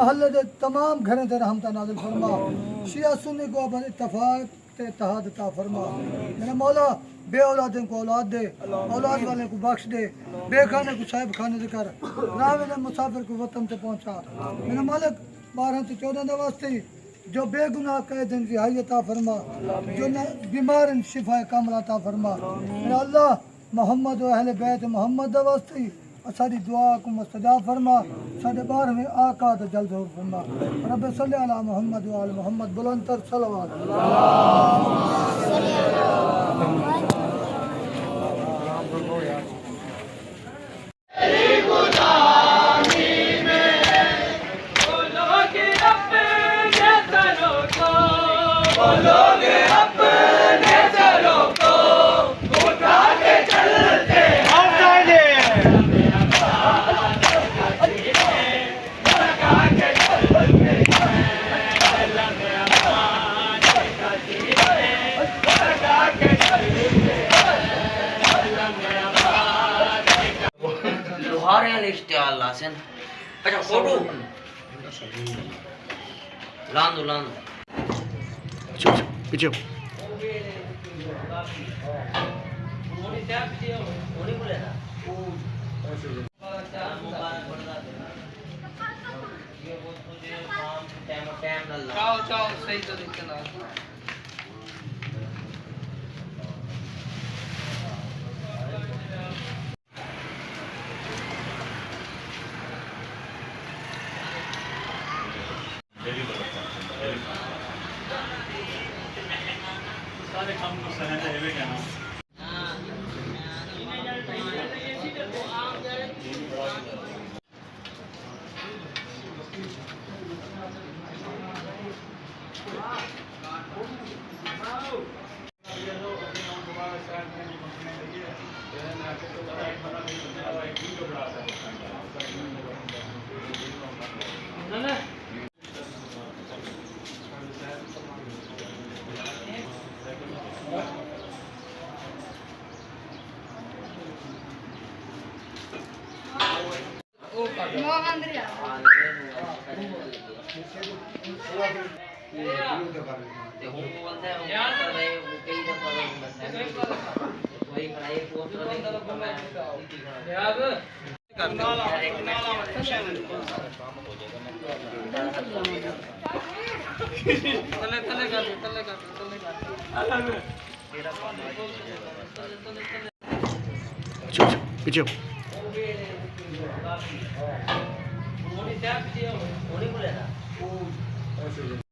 महल्ले दे तमाम घरें ते रहमत नाज़िल फरमा शिया सुन्नी को अपन इत्तफाक ते इत्तेहाद अता फरमा मेरा मौला बे औलादों को औलाद दे औलाद वाले को बख्श दे बेखाने को साहिब खाने दे कर रावे ने मुसाफिर को वतन से पहुंचा मेरा मालिक 12 से 14 वास्ते जो बेगुनाह कह दिन रिहाई अता फरमा जो बीमार शिफा कामला अता फरमा मेरा अल्लाह मोहम्मद व अहले बैत मोहम्मद वास्ते सारी दुआ को मुस्तजाब फरमा साढ़े 12 में आका तो जल्द हो फरमा रब सल्ली अला मोहम्मद व आल मोहम्मद बुलंदतर सलवात लोहारे वाले इश्तिहार लासन अच्छा फोटो लांदो पीछे चाओ सही तो दिखते ना सारे काम को सहना चाहिए क्या ना ते हूं बोलदा है यार वो कई दफा वही खड़ाई पोस्ट याद पीछे होनी बोले ना